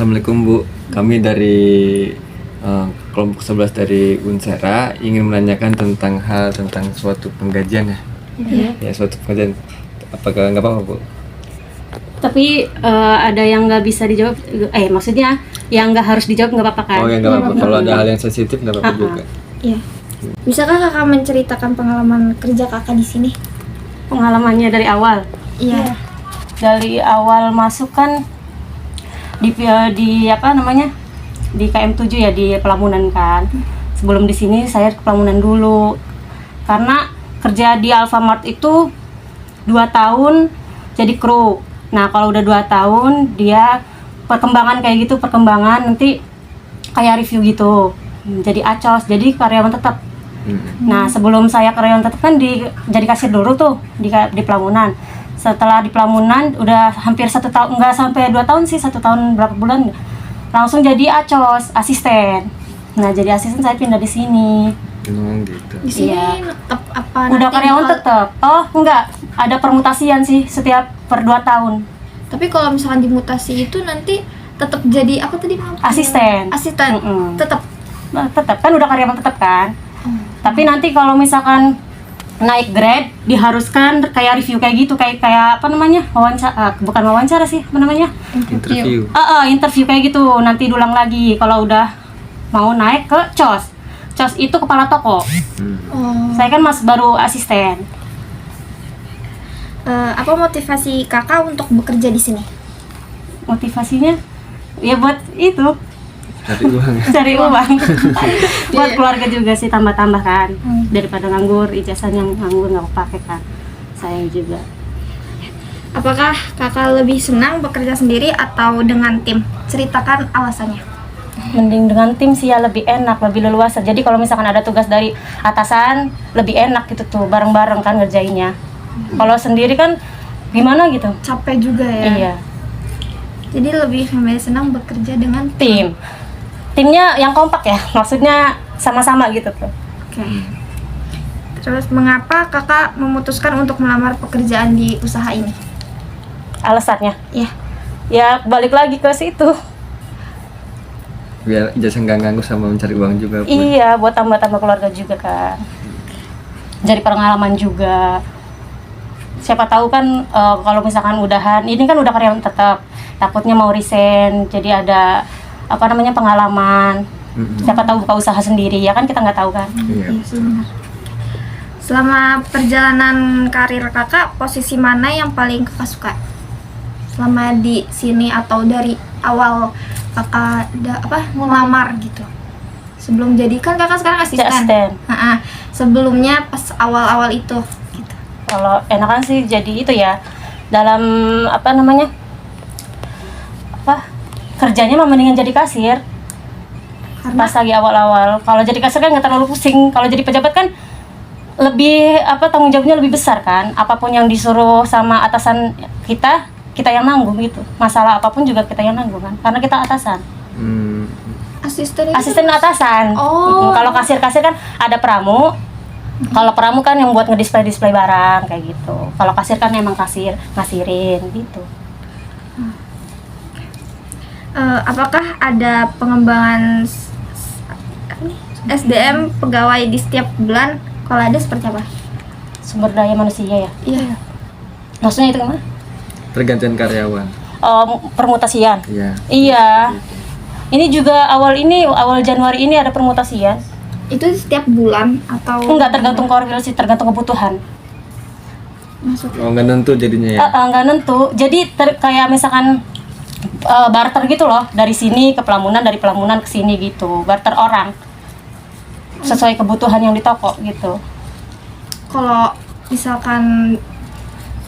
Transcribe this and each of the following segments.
Assalamualaikum Bu, kami dari kelompok 11 dari Unsera ingin menanyakan tentang suatu penggajian ya. Ya, suatu penggajian. Apakah nggak apa-apa Bu? Tapi ada yang nggak bisa dijawab, maksudnya yang nggak harus dijawab nggak apa-apa kan? Oh ya nggak apa-apa, kalau ada hal yang sensitif nggak apa-apa juga. Iya. Bisakah kakak menceritakan pengalaman kerja kakak di sini? Pengalamannya dari awal. Iya. Dari awal masuk kan di apa namanya, di KM7 ya, di Pelamunan kan. Sebelum di sini saya ke Pelamunan dulu karena kerja di Alfamart itu 2 tahun jadi kru. Nah kalau udah 2 tahun dia perkembangan kayak gitu, perkembangan nanti kayak review gitu, jadi acos, jadi karyawan tetap. Nah sebelum saya karyawan tetap kan jadi kasir dulu tuh di Pelamunan. Setelah di Pelamunan udah hampir 1 tahun, nggak sampai 2 tahun sih, 1 tahun berapa bulan, langsung jadi acos, asisten. Nah jadi asisten saya pindah di sini. Gitu. Di sini Iya. tetap apa? Udah nanti karyawan bakal- tetap. Oh enggak, ada permutasian sih setiap per 2 tahun. Tapi kalau misalkan dimutasi itu nanti tetap jadi apa tadi? Asisten. Asisten. Tetap. Nah, tetap kan udah karyawan tetap kan. Tapi nanti kalau misalkan naik grade diharuskan kayak review kayak gitu, kayak apa namanya, wawancara, bukan wawancara sih, apa namanya, Interview. interview kayak gitu. Nanti diulang lagi kalau udah mau naik ke COS. COS itu kepala toko. Oh. Saya kan baru asisten. Apa motivasi kakak untuk bekerja di sini? Motivasinya ya buat itu, Cari uang. cari uang. Buat keluarga juga sih, tambah-tambah kan. Daripada nganggur, ijazahnya nganggur nggak kepake kan. Saya juga. Apakah kakak lebih senang bekerja sendiri atau dengan tim? Ceritakan alasannya. Mending dengan tim sih ya, lebih enak, lebih leluasa. Jadi kalau misalkan ada tugas dari atasan, lebih enak gitu tuh, bareng-bareng kan ngerjainnya. Kalau sendiri kan gimana gitu. Capek juga ya. Iya. Jadi lebih senang bekerja dengan Tim. Timnya yang kompak ya, maksudnya sama-sama gitu tuh. Oke. Terus mengapa kakak memutuskan untuk melamar pekerjaan di usaha ini? Alasannya Ya. ya balik lagi ke situ. Biar ijazah nggak nganggur sama mencari uang juga Bu. Iya, buat tambah-tambah keluarga juga kan. Jadi pengalaman juga. Siapa tahu kan kalau misalkan udahan, ini kan udah karyawan tetap, takutnya mau resign, jadi ada apa namanya, pengalaman. Siapa tahu buka usaha sendiri ya kan, kita nggak tahu kan. Iya. Iya sih, benar. Selama perjalanan karir kakak, posisi mana yang paling kakak suka? Selama di sini atau dari awal kakak ngelamar gitu? Sebelum jadi, kan kakak sekarang asisten. Asisten. Sebelumnya pas awal-awal itu gitu. Kalau enakan sih jadi itu ya, dalam apa namanya, kerjanya mah mendingan jadi kasir. Karena Pas lagi awal-awal, kalau jadi kasir kan nggak terlalu pusing. Kalau jadi pejabat kan lebih tanggung jawabnya lebih besar kan. Apapun yang disuruh sama atasan kita yang nanggung gitu. Masalah apapun juga kita yang nanggung kan, karena kita atasan. asisten itu Asisten atasan. Oh. Kalau kasir-kasir kan ada pramu. Kalau pramu kan yang buat ngedisplay barang kayak gitu. Kalau kasir kan emang ngasirin gitu. apakah ada pengembangan SDM pegawai di setiap bulan? Kalau ada seperti apa? Sumber daya manusia ya. Iya. Maksudnya itu gimana? Pergantian karyawan. Permutasian. Iya. Iya. Ini juga awal Januari ini ada permutasian. Itu setiap bulan atau Enggak, tergantung korwil sih, tergantung kebutuhan. Maksudnya? Oh nggak nentu jadinya ya. Enggak nentu. Jadi kayak misalkan barter gitu loh, dari sini ke Pelamunan, dari Pelamunan ke sini gitu. Barter orang. Sesuai kebutuhan yang di toko gitu. Kalau misalkan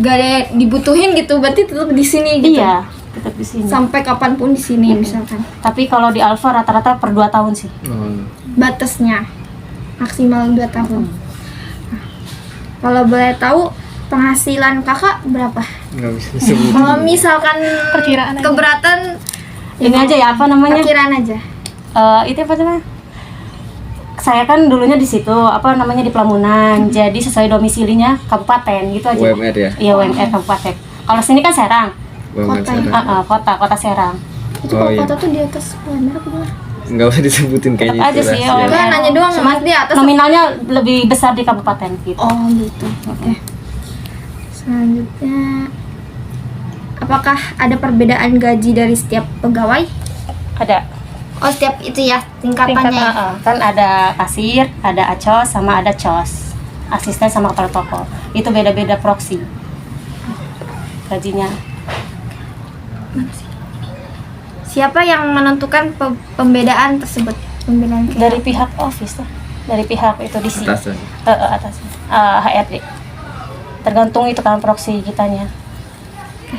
gak ada yang dibutuhin gitu, berarti tetap di sini gitu. Iya, tetap di sini. Sampai kapanpun di sini misalkan. Tapi kalau di Alfa rata-rata per 2 tahun sih. Batasnya maksimal 2 tahun. Nah, kalau boleh tahu penghasilan kakak berapa? Nggak bisa disebut. Kalau misalkan Perkiraan aja. keberatan, Ini aja ya, apa namanya? perkiraan aja. Itu apa namanya? Saya kan dulunya di situ, apa namanya, di Pelamunan. Jadi sesuai domisilinya kabupaten gitu aja. UMR ya. Iya, UMR kabupaten. Kalau sini kan Serang. UMR Kota. Serang. Kota Serang. Itu Oh, kalau iya. kota tuh di atas UMR apa gimana? Nggak usah disebutin kayaknya Tetap aja itu sih, rahasia. oh, Enggak, nanya doang, Cuma Mas, di atas. nominalnya lebih besar di kabupaten gitu. Oh gitu. Oke. Selanjutnya, apakah ada perbedaan gaji dari setiap pegawai? Ada Oh, setiap itu ya tingkatannya. Ya? kan ada kasir, ada acos, sama ada cos, asisten sama kepala toko. Itu beda-beda proksi gajinya. Siapa yang menentukan pembedaan tersebut? Pembedaan Dari pihak office tuh, dari pihak itu di sini. Atasan. Atas HRD. Tergantung itu kan proksi kitanya.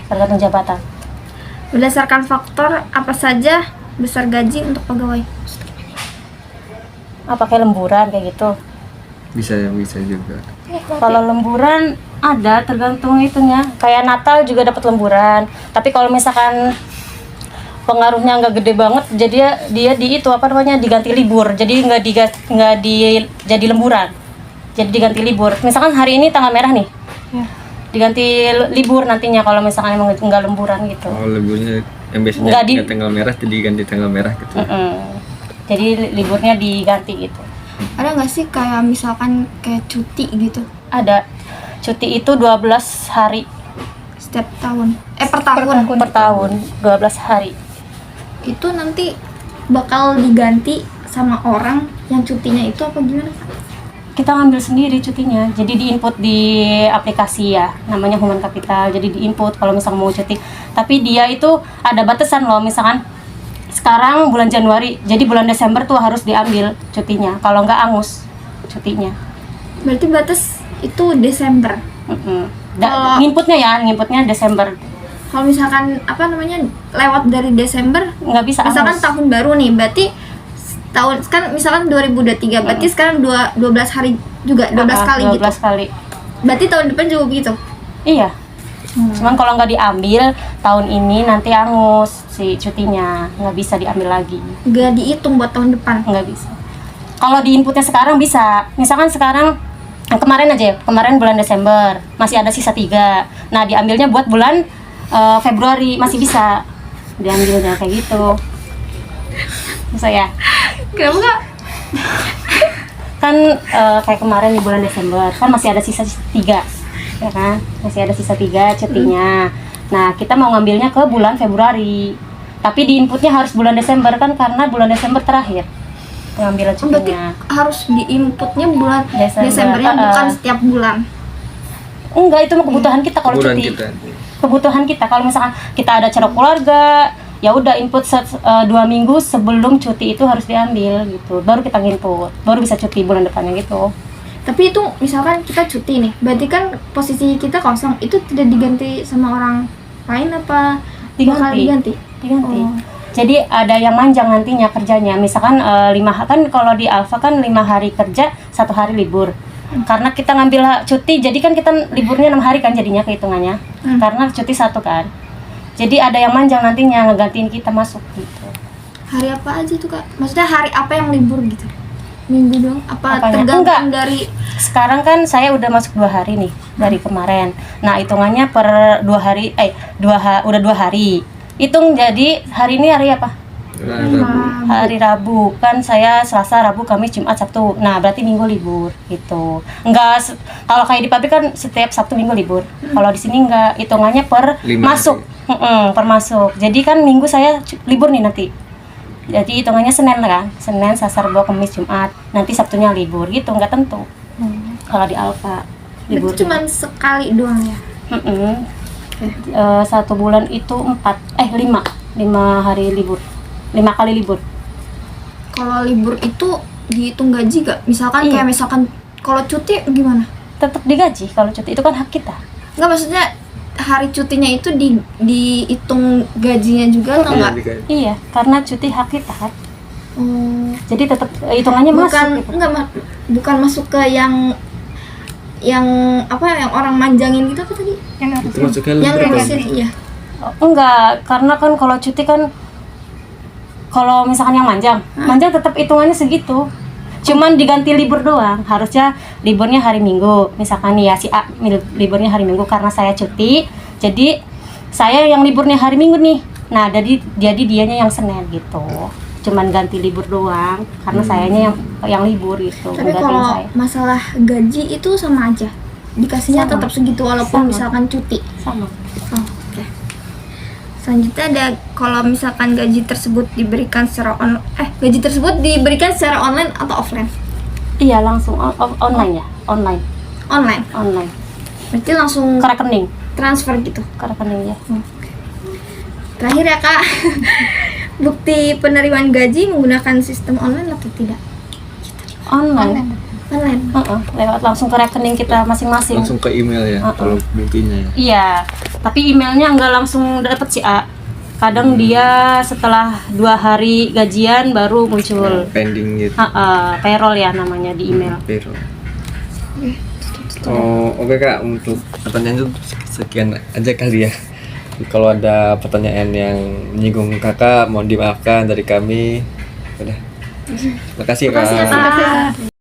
Tergantung jabatan. berdasarkan faktor apa saja besar gaji untuk pegawai? Pakai lemburan kayak gitu. Bisa juga. Kalau lemburan ada tergantung itunya. Kayak Natal juga dapat lemburan. Tapi kalau misalkan pengaruhnya nggak gede banget, jadi dia di itu apa namanya diganti libur. Jadi jadi lemburan. Jadi diganti libur. Misalkan hari ini tanggal merah nih. Diganti libur nantinya kalau misalkan emang nggak lemburan gitu. Oh, liburnya yang biasanya Nggak di- tanggal merah jadi ganti tanggal merah gitu. Jadi liburnya diganti gitu. Ada nggak sih kayak misalkan kayak cuti gitu Ada cuti itu 12 hari setiap tahun? Per tahun. per tahun, 12 hari. Itu nanti bakal diganti sama orang yang cutinya itu apa gimana, Kak? Kita ngambil sendiri cutinya, jadi diinput di aplikasi ya, namanya Human Capital. Jadi diinput kalau misalkan mau cuti, tapi dia itu ada batasan loh. Misalkan sekarang bulan Januari, jadi bulan Desember tuh harus diambil cutinya, kalau nggak angus cutinya. Berarti batas itu Desember. Kalau- Nginputnya Desember, Kalau misalkan apa namanya lewat dari Desember, nggak bisa misalkan angus. tahun baru nih, berarti tahun kan misalkan 2023, berarti sekarang 12 hari juga, 12 kali 12 gitu. kali. Berarti tahun depan juga begitu. Iya. Cuman kalau nggak diambil tahun ini nanti angus si cutinya, nggak bisa diambil lagi. Gak dihitung buat tahun depan. Nggak bisa. Kalau di inputnya sekarang bisa. Misalkan sekarang kemarin aja, kemarin bulan Desember masih ada sisa 3. Nah diambilnya buat bulan Februari masih bisa diambilnya kayak gitu. Bisa ya? Kenapa Kak? Kan kayak kemarin di bulan Desember kan masih ada sisa 3, ya kan? Masih ada sisa 3 cutinya. Nah kita mau ngambilnya ke bulan Februari, tapi di inputnya harus bulan Desember kan, karena bulan Desember terakhir pengambilan Berarti cutinya. harus diinputnya bulan Desember. Desembernya, bukan setiap bulan. Enggak, itu mah kebutuhan kita kalau Liburan cuti. kita. Kebutuhan kita kalau misalkan kita ada acara keluarga, ya udah input 2 minggu sebelum cuti itu harus diambil gitu, baru kita input, baru bisa cuti bulan depannya gitu. Tapi itu misalkan kita cuti nih, berarti kan posisi kita kosong, itu tidak diganti sama orang lain apa bakal diganti? Diganti. Oh. Jadi ada yang manjang nantinya kerjanya, misalkan 5 kan kalau di Alfa kan 5 hari kerja, 1 hari libur. Karena kita ngambil cuti, jadi kan kita liburnya 6 hari kan jadinya kehitungannya. Karena cuti 1 kan. Jadi ada yang manjang nantinya ngegantiin kita masuk gitu. Hari apa aja tuh Kak? Maksudnya hari apa yang libur gitu? Minggu dong? Apa Apanya? tergantung Enggak. dari Sekarang kan saya udah masuk 2 hari nih dari kemarin. Nah hitungannya per 2 hari, udah 2 hari. Hitung jadi hari ini hari apa? Hari Rabu. Kan saya Selasa, Rabu, Kamis, Jumat, Sabtu. Nah berarti Minggu libur gitu. Enggak, kalau kayak di pabrik kan setiap Sabtu Minggu libur. Kalau di sini enggak, hitungannya per 5 masuk. Per masuk. Jadi kan Minggu saya libur nih nanti. Jadi hitungannya Senin kan, Senin, Selasa, Rabu, Kamis, Jumat. Nanti Sabtunya libur gitu, enggak tentu. Kalau di Alfa libur. itu cuman sekali doang ya? 1 bulan itu 5 hari libur, 5 kali libur. Kalau libur itu dihitung gaji gak? Misalkan Iya. kayak misalkan kalau cuti gimana? Tetap digaji kalau cuti, itu kan hak kita. Enggak, maksudnya hari cutinya itu dihitung gajinya juga atau enggak? Iya, karena cuti hak kita kan. Oh. Jadi tetap hitungannya Bukan masuk gitu. enggak bukan masuk ke yang apa yang orang manjangin gitu apa tadi? Itu masuknya Yang libur kan? ngurusin iya. Enggak, karena kan kalau cuti kan, kalau misalkan yang manjang tetap hitungannya segitu. Cuman diganti libur doang. Harusnya liburnya hari Minggu. Misalkan nih ya si A liburnya hari Minggu, karena saya cuti. Jadi saya yang liburnya hari Minggu nih. Nah, jadi dianya yang Senin gitu. Cuman ganti libur doang karena sayanya yang libur gitu. Tapi gantiin kalau saya. masalah gaji itu sama aja. Dikasihnya Sama. tetap segitu walaupun Sama. misalkan cuti. Sama. Oh, oke. Selanjutnya ada kalau misalkan gaji tersebut diberikan secara online atau offline? Iya, langsung online ya, online. Online. Berarti langsung Ke rekening, transfer gitu. ke rekening ya. Terakhir ya Kak, bukti penerimaan gaji menggunakan sistem online atau tidak? Online. Online. Lewat langsung ke rekening kita masing-masing. Langsung ke email ya kalau buktinya ya. Iya, tapi emailnya nggak langsung dapet sih, A. Kadang dia setelah 2 hari gajian baru muncul. Pending gitu. Payroll ya namanya di email. Payroll. Oh, oke Kak, untuk pertanyaan itu sekian aja kali ya. Kalau ada pertanyaan yang menyinggung Kakak, mohon dimaafkan dari kami. Udah. Terima kasih Kak. Terima kasih ya, Kak.